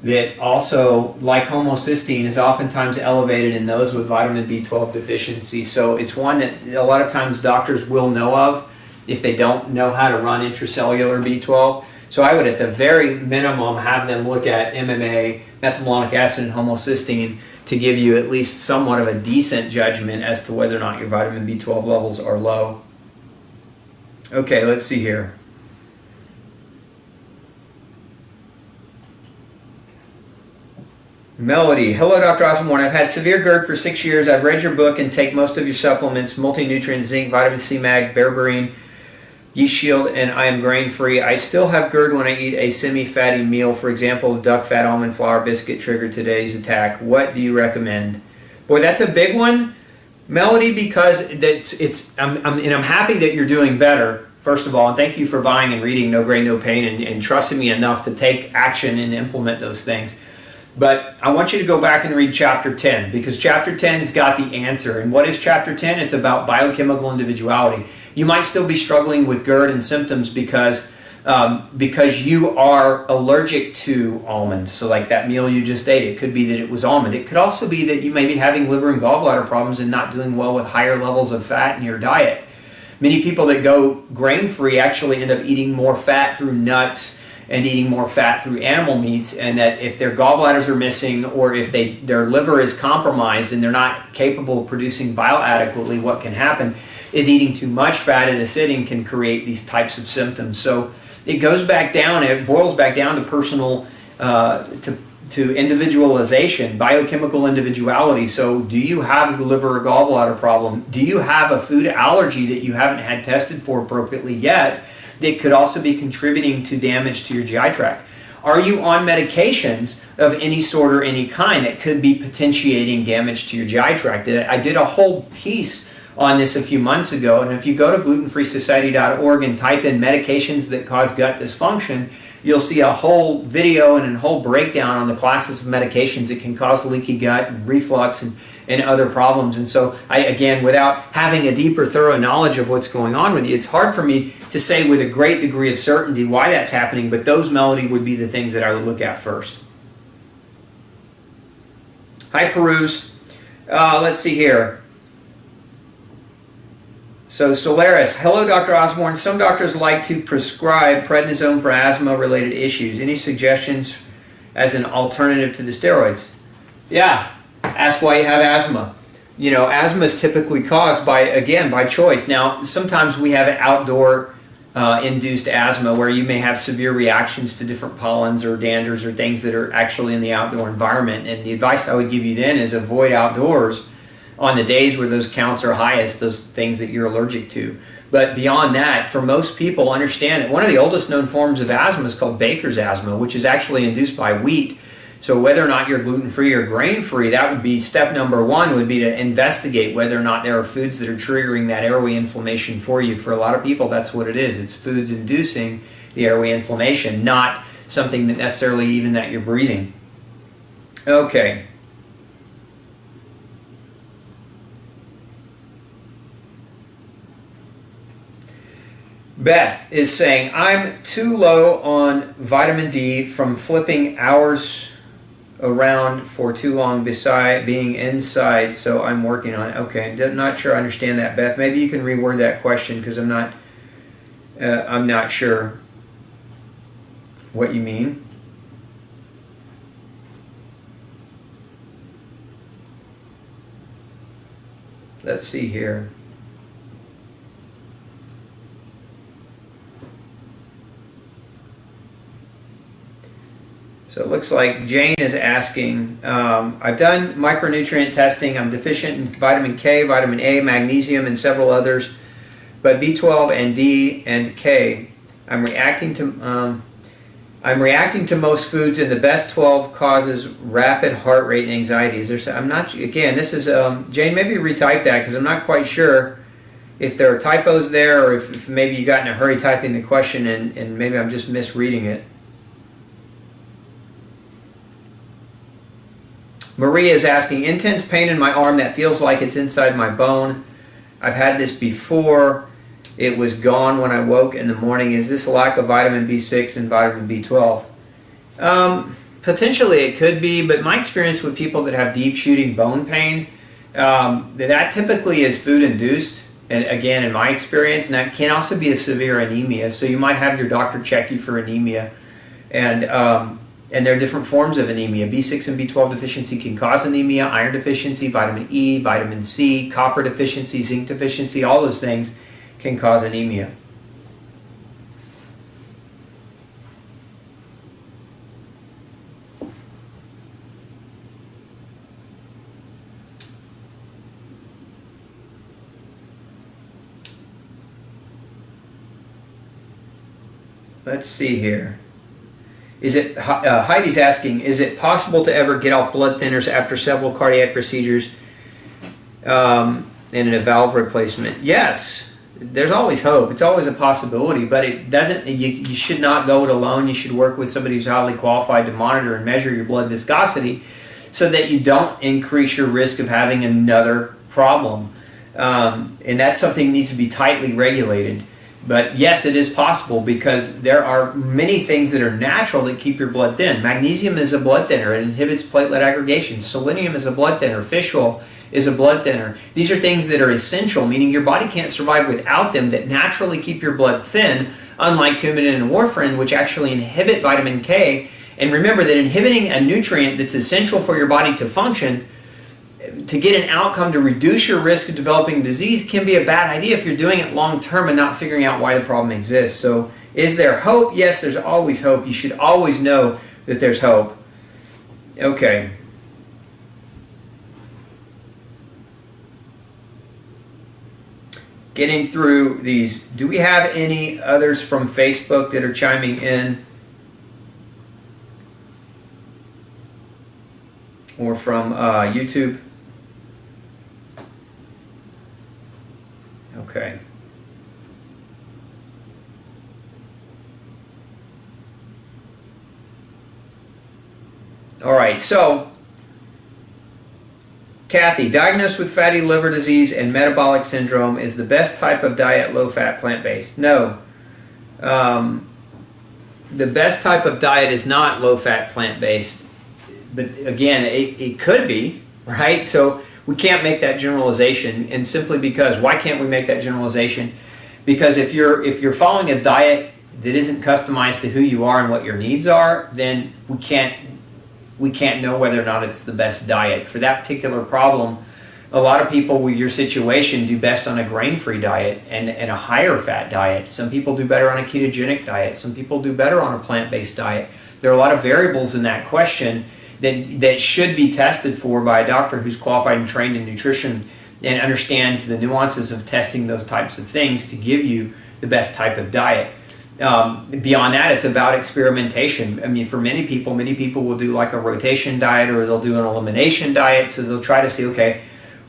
that also, like homocysteine, is oftentimes elevated in those with vitamin B12 deficiency. So it's one that a lot of times doctors will know of if they don't know how to run intracellular B12. So I would, at the very minimum, have them look at MMA, methylmalonic acid, and homocysteine to give you at least somewhat of a decent judgment as to whether or not your vitamin B12 levels are low. Okay, let's see here. Melody, hello Dr. Osborne. I've had severe GERD for 6 years. I've read your book and take most of your supplements, multi-nutrient, zinc, vitamin C, mag, berberine, yeast shield, and I am grain-free. I still have GERD when I eat a semi-fatty meal, for example, duck fat, almond flour, biscuit triggered today's attack. What do you recommend? Boy, that's a big one, Melody, because I'm happy that you're doing better, first of all, and thank you for buying and reading No Grain, No Pain and trusting me enough to take action and implement those things. But I want you to go back and read Chapter 10, because Chapter 10's got the answer. And what is Chapter 10? It's about biochemical individuality. You might still be struggling with GERD and symptoms because you are allergic to almonds. So like that meal you just ate, it could be that it was almond. It could also be that you may be having liver and gallbladder problems and not doing well with higher levels of fat in your diet. Many people that go grain-free actually end up eating more fat through nuts and eating more fat through animal meats, and that if their gallbladders are missing, or if their liver is compromised and they're not capable of producing bile adequately, what can happen is eating too much fat in a sitting can create these types of symptoms. So it goes back down, it boils back down to personal, to individualization, biochemical individuality. So do you have a liver or gallbladder problem? Do you have a food allergy that you haven't had tested for appropriately yet that could also be contributing to damage to your GI tract? Are you on medications of any sort or any kind that could be potentiating damage to your GI tract? I did a whole piece on this a few months ago, and if you go to glutenfreesociety.org and type in medications that cause gut dysfunction, you'll see a whole video and a whole breakdown on the classes of medications that can cause leaky gut and reflux and other problems. And so again, without having a deeper, thorough knowledge of what's going on with you, it's hard for me to say with a great degree of certainty why that's happening, but those, Melody, would be the things that I would look at first. Hi, Peruse. Let's see here. So Solaris, hello Dr. Osborne. Some doctors like to prescribe prednisone for asthma-related issues. Any suggestions as an alternative to the steroids? Yeah, ask why you have asthma. You know, asthma is typically caused by choice. Now, sometimes we have outdoor induced asthma where you may have severe reactions to different pollens or danders or things that are actually in the outdoor environment. And the advice I would give you then is avoid outdoors on the days where those counts are highest, those things that you're allergic to. But beyond that, for most people, understand that one of the oldest known forms of asthma is called Baker's asthma, which is actually induced by wheat. So whether or not you're gluten-free or grain-free, that would be step number one, would be to investigate whether or not there are foods that are triggering that airway inflammation for you. For a lot of people, that's what it is. It's foods inducing the airway inflammation, not something that necessarily even that you're breathing. Okay. Beth is saying, I'm too low on vitamin D from flipping hours around for too long beside being inside, so I'm working on it. Okay, not sure I understand that, Beth. Maybe you can reword that question because I'm not sure what you mean. Let's see here. So it looks like Jane is asking, I've done micronutrient testing. I'm deficient in vitamin K, vitamin A, magnesium, and several others, but B12 and D and K. I'm reacting to most foods, and the best 12 causes rapid heart rate and anxiety. I'm not, again, this is, Jane, maybe retype that because I'm not quite sure if there are typos there or if maybe you got in a hurry typing the question and maybe I'm just misreading it. Maria is asking, intense pain in my arm that feels like it's inside my bone. I've had this before. It was gone when I woke in the morning. Is this lack of vitamin B6 and vitamin B12? Potentially it could be, but my experience with people that have deep shooting bone pain, that typically is food induced. And again, in my experience, and that can also be a severe anemia. So you might have your doctor check you for anemia. And there are different forms of anemia. B6 and B12 deficiency can cause anemia, iron deficiency, vitamin E, vitamin C, copper deficiency, zinc deficiency, all those things can cause anemia. Let's see here. Heidi's asking, is it possible to ever get off blood thinners after several cardiac procedures and a valve replacement? Yes, there's always hope. It's always a possibility, but it doesn't. You should not go it alone. You should work with somebody who's highly qualified to monitor and measure your blood viscosity so that you don't increase your risk of having another problem. And that's something that needs to be tightly regulated. But yes, it is possible because there are many things that are natural that keep your blood thin. Magnesium is a blood thinner. It inhibits platelet aggregation. Selenium is a blood thinner. Fish oil is a blood thinner. These are things that are essential, meaning your body can't survive without them, that naturally keep your blood thin, unlike coumadin and warfarin, which actually inhibit vitamin K. And remember that inhibiting a nutrient that's essential for your body to function, to get an outcome to reduce your risk of developing disease, can be a bad idea if you're doing it long term and not figuring out why the problem exists. So is there hope? Yes, there's always hope. You should always know that there's hope. Okay. Getting through these. Do we have any others from Facebook that are chiming in? Or from YouTube? Okay. All right, so Kathy, diagnosed with fatty liver disease and metabolic syndrome, is the best type of diet low-fat, plant-based? No. The best type of diet is not low-fat, plant-based. But again, it could be, right? So we can't make that generalization, and simply because, why can't we make that generalization? Because if you're following a diet that isn't customized to who you are and what your needs are, then we can't know whether or not it's the best diet. For that particular problem, a lot of people with your situation do best on a grain-free diet and a higher fat diet. Some people do better on a ketogenic diet. Some people do better on a plant-based diet. There are a lot of variables in that question that should be tested for by a doctor who's qualified and trained in nutrition and understands the nuances of testing those types of things to give you the best type of diet. Beyond that, it's about experimentation. I mean, for many people will do like a rotation diet, or they'll do an elimination diet. So they'll try to see, okay,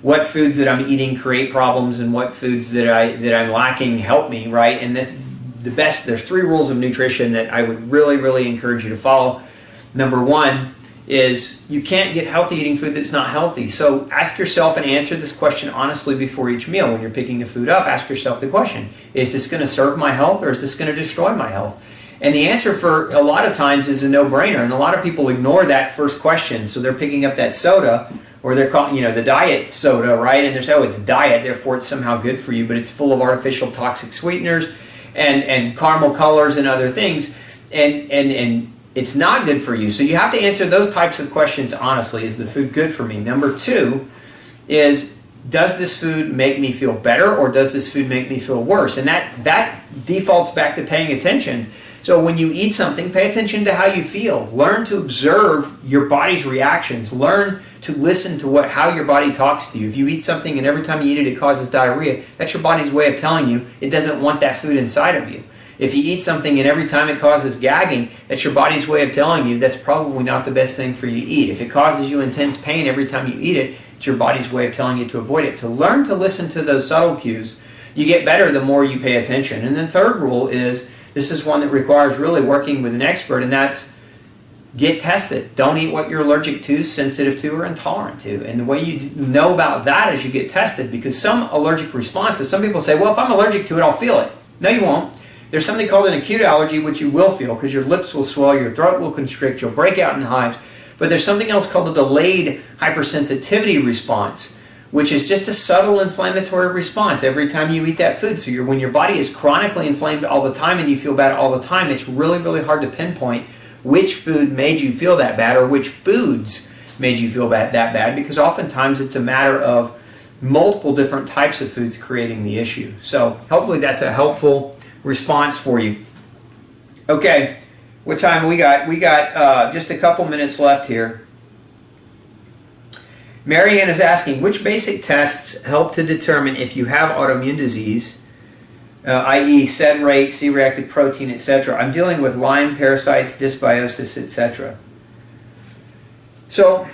what foods that I'm eating create problems and what foods that I'm lacking help me, right? And there's 3 rules of nutrition that I would really, really encourage you to follow. Number 1 is you can't get healthy eating food that's not healthy. So ask yourself and answer this question honestly before each meal. When you're picking a food up, ask yourself the question, is this going to serve my health or is this going to destroy my health? And the answer for a lot of times is a no-brainer, and a lot of people ignore that first question. So they're picking up that soda, or they're calling, you know, the diet soda, right? And they're saying, oh, it's diet, therefore it's somehow good for you, but it's full of artificial toxic sweeteners and caramel colors and other things, and it's not good for you. So you have to answer those types of questions honestly. Is the food good for me? Number two is, does this food make me feel better, or does this food make me feel worse? And that defaults back to paying attention. So when you eat something, pay attention to how you feel. Learn to observe your body's reactions. Learn to listen to how your body talks to you. If you eat something and every time you eat it, it causes diarrhea, that's your body's way of telling you it doesn't want that food inside of you. If you eat something and every time it causes gagging, that's your body's way of telling you that's probably not the best thing for you to eat. If it causes you intense pain every time you eat it, it's your body's way of telling you to avoid it. So learn to listen to those subtle cues. You get better the more you pay attention. And then third rule is, this is one that requires really working with an expert, and that's get tested. Don't eat what you're allergic to, sensitive to, or intolerant to. And the way you know about that is you get tested, because some allergic responses, some people say, well, if I'm allergic to it, I'll feel it. No, you won't. There's something called an acute allergy, which you will feel, because your lips will swell, your throat will constrict, you'll break out in hives. But there's something else called a delayed hypersensitivity response, which is just a subtle inflammatory response every time you eat that food. So when your body is chronically inflamed all the time and you feel bad all the time, it's really, really hard to pinpoint which food made you feel that bad, or which foods made you feel that bad, because oftentimes it's a matter of multiple different types of foods creating the issue. So hopefully that's a helpful response for you. Okay, what time we got? We got just a couple minutes left here. Marianne is asking, which basic tests help to determine if you have autoimmune disease, i.e. sed rate, C-reactive protein, etc.? I'm dealing with Lyme parasites, dysbiosis, etc. So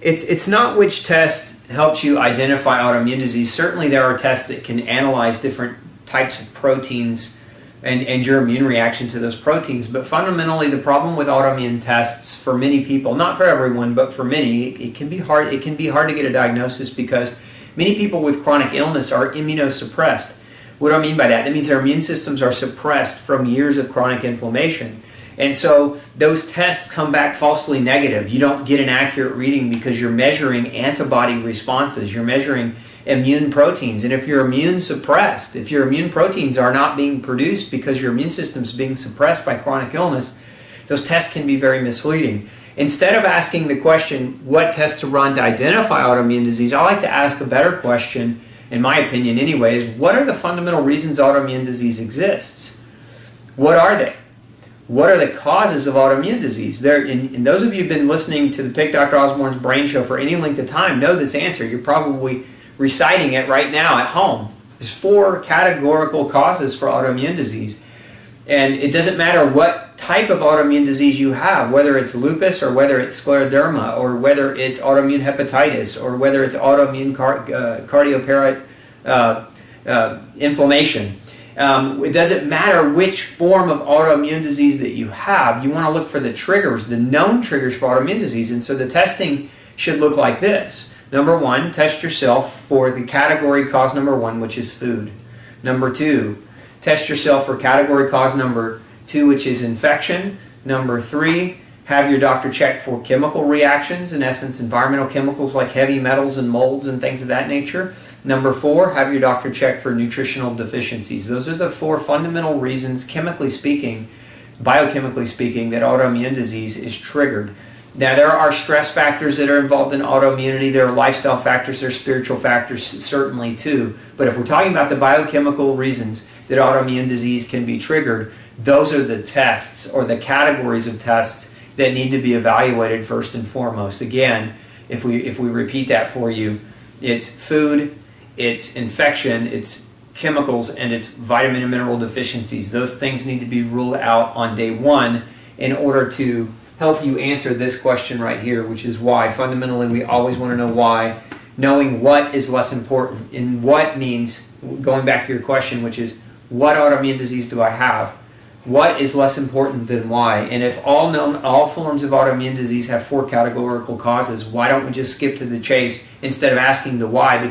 it's not which test helps you identify autoimmune disease. Certainly there are tests that can analyze different types of proteins and your immune reaction to those proteins. But fundamentally, the problem with autoimmune tests for many people, not for everyone, but for many, it can be hard. It can be hard to get a diagnosis because many people with chronic illness are immunosuppressed. What do I mean by that? That means their immune systems are suppressed from years of chronic inflammation. And so those tests come back falsely negative. You don't get an accurate reading because you're measuring antibody responses. You're measuring immune proteins. And if you're immune suppressed, if your immune proteins are not being produced because your immune system is being suppressed by chronic illness, those tests can be very misleading. Instead of asking the question, what test to run to identify autoimmune disease, I like to ask a better question, in my opinion anyway, is what are the fundamental reasons autoimmune disease exists? What are they? What are the causes of autoimmune disease? And those of you who've been listening to the Pick Dr. Osborne's Brain Show for any length of time know this answer. You're probably reciting it right now at home. There's 4 categorical causes for autoimmune disease. And it doesn't matter what type of autoimmune disease you have, whether it's lupus or whether it's scleroderma or whether it's autoimmune hepatitis or whether it's autoimmune cardiopara inflammation. It doesn't matter which form of autoimmune disease that you have. You want to look for the triggers, the known triggers for autoimmune disease. And so the testing should look like this. Number 1, test yourself for the category cause number 1, which is food. Number 2, test yourself for category cause number 2, which is infection. Number 3, have your doctor check for chemical reactions, in essence, environmental chemicals like heavy metals and molds and things of that nature. Number 4, have your doctor check for nutritional deficiencies. Those are the 4 fundamental reasons, chemically speaking, biochemically speaking, that autoimmune disease is triggered. Now, there are stress factors that are involved in autoimmunity. There are lifestyle factors. There are spiritual factors, certainly, too. But if we're talking about the biochemical reasons that autoimmune disease can be triggered, those are the tests or the categories of tests that need to be evaluated first and foremost. Again, if we repeat that for you, it's food, it's infection, it's chemicals, and it's vitamin and mineral deficiencies. Those things need to be ruled out on day 1 in order to help you answer this question right here, which is why. Fundamentally, we always want to know why. Knowing what is less important, and what means, going back to your question, which is, what autoimmune disease do I have? What is less important than why? And if all forms of autoimmune disease have 4 categorical causes, why don't we just skip to the chase instead of asking the why?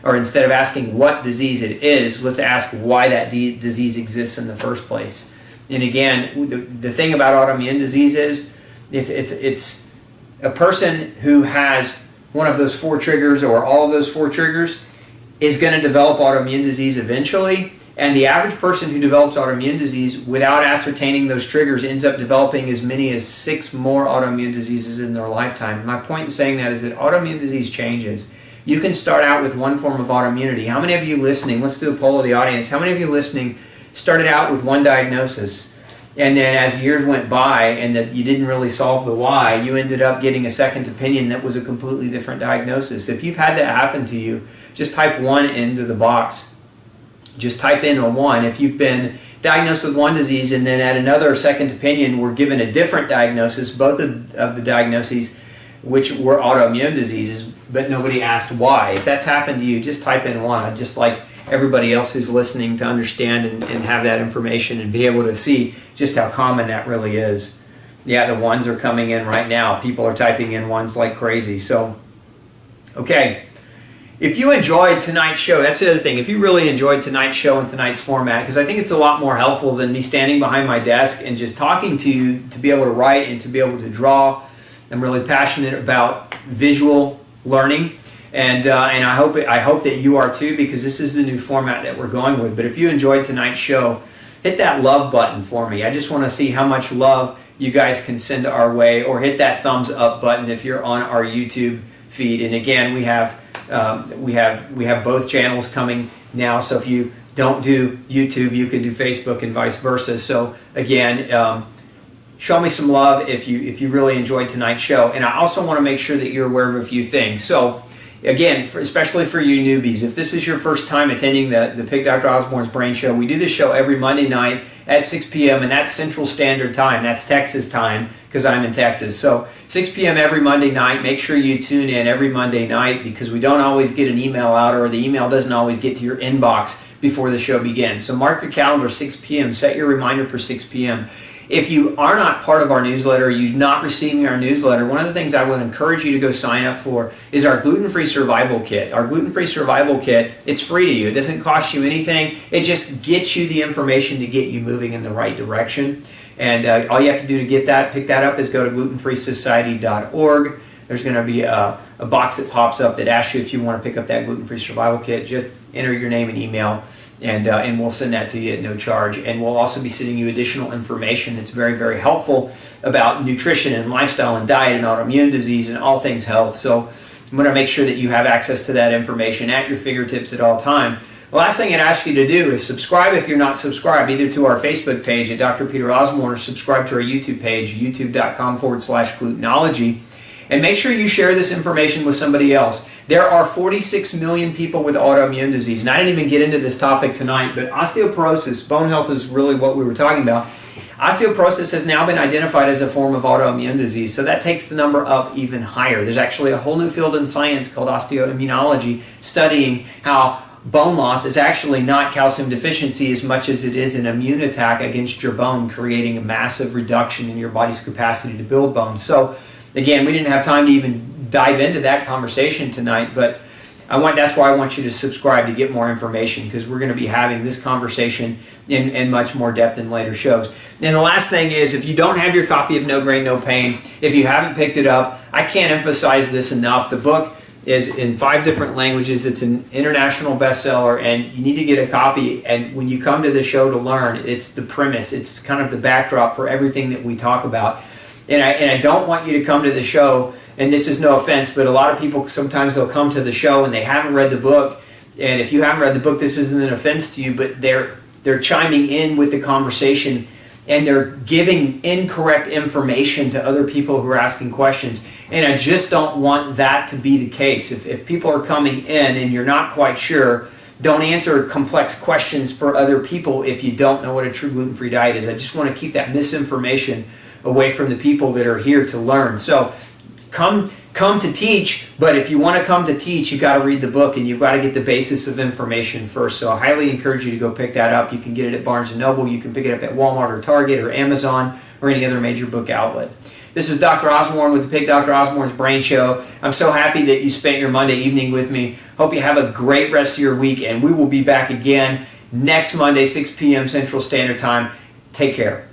Or instead of asking what disease it is, let's ask why that disease exists in the first place. And again, the thing about autoimmune disease is it's a person who has one of those 4 triggers or all of those 4 triggers is going to develop autoimmune disease eventually. And the average person who develops autoimmune disease without ascertaining those triggers ends up developing as many as 6 more autoimmune diseases in their lifetime. My point in saying that is that autoimmune disease changes. You can start out with one form of autoimmunity. How many of you listening, let's do a poll of the audience, how many of you listening started out with one diagnosis, and then as years went by and that you didn't really solve the why, you ended up getting a second opinion that was a completely different diagnosis? If you've had that happen to you, just type 1 into the box. Just type in a 1 if you've been diagnosed with one disease and then at another second opinion were given a different diagnosis, both of the diagnoses which were autoimmune diseases, but nobody asked why. If that's happened to you, just type in 1. I'd just like everybody else who's listening to understand and have that information and be able to see just how common that really is. Yeah, the 1s are coming in right now. People are typing in 1s like crazy. So, okay. If you enjoyed tonight's show, that's the other thing. If you really enjoyed tonight's show and tonight's format, because I think it's a lot more helpful than me standing behind my desk and just talking to you to be able to write and to be able to draw. I'm really passionate about visual learning, and I hope that you are too, because this is the new format that we're going with. But if you enjoyed tonight's show, hit that love button for me. I just want to see how much love you guys can send our way, or hit that thumbs up button if you're on our YouTube feed. And again, we have both channels coming now, so if you don't do YouTube, you can do Facebook and vice versa. So again, show me some love if you really enjoyed tonight's show. And I also want to make sure that you're aware of a few things. So again, especially for you newbies, if this is your first time attending the Pick Dr. Osborne's Brain Show, we do this show every Monday night at 6 p.m. and that's Central Standard Time. That's Texas time, because I'm in Texas. So 6 p.m. every Monday night. Make sure you tune in every Monday night, because we don't always get an email out, or the email doesn't always get to your inbox before the show begins. So mark your calendar, 6 p.m. Set your reminder for 6 p.m. If you are not part of our newsletter, you're not receiving our newsletter, one of the things I would encourage you to go sign up for is our Gluten-Free Survival Kit. Our Gluten-Free Survival Kit, it's free to you. It doesn't cost you anything. It just gets you the information to get you moving in the right direction. And all you have to do to get that, pick that up, is go to glutenfreesociety.org. There's going to be a box that pops up that asks you if you want to pick up that Gluten-Free Survival Kit. Just enter your name and email, and we'll send that to you at no charge. And we'll also be sending you additional information that's very, very helpful about nutrition and lifestyle and diet and autoimmune disease and all things health. So I'm going to make sure that you have access to that information at your fingertips at all time. The last thing I'd ask you to do is subscribe if you're not subscribed, either to our Facebook page at Dr. Peter Osborne, or subscribe to our YouTube page, youtube.com/glutenology. And make sure you share this information with somebody else. There are 46 million people with autoimmune disease. And I didn't even get into this topic tonight, but osteoporosis, bone health is really what we were talking about. Osteoporosis has now been identified as a form of autoimmune disease, so that takes the number up even higher. There's actually a whole new field in science called osteoimmunology, studying how bone loss is actually not calcium deficiency as much as it is an immune attack against your bone, creating a massive reduction in your body's capacity to build bone. So again, we didn't have time to even dive into that conversation tonight, but that's why I want you to subscribe to get more information, because we're going to be having this conversation in much more depth in later shows. And the last thing is, if you don't have your copy of No Grain, No Pain, if you haven't picked it up, I can't emphasize this enough. The book is in 5 different languages. It's an international bestseller, and you need to get a copy. And when you come to the show to learn, it's the premise. It's kind of the backdrop for everything that we talk about. And I don't want you to come to the show, and this is no offense, but a lot of people, sometimes they'll come to the show and they haven't read the book. And if you haven't read the book, this isn't an offense to you, but they're chiming in with the conversation, and they're giving incorrect information to other people who are asking questions. And I just don't want that to be the case. If people are coming in and you're not quite sure, don't answer complex questions for other people if you don't know what a true gluten-free diet is. I just want to keep that misinformation away from the people that are here to learn. So come to teach, but if you want to come to teach, you've got to read the book, and you've got to get the basis of information first. So I highly encourage you to go pick that up. You can get it at Barnes & Noble. You can pick it up at Walmart or Target or Amazon or any other major book outlet. This is Dr. Osborne with the Pick Dr. Osborne's Brain Show. I'm so happy that you spent your Monday evening with me. Hope you have a great rest of your week, and we will be back again next Monday, 6 p.m. Central Standard Time. Take care.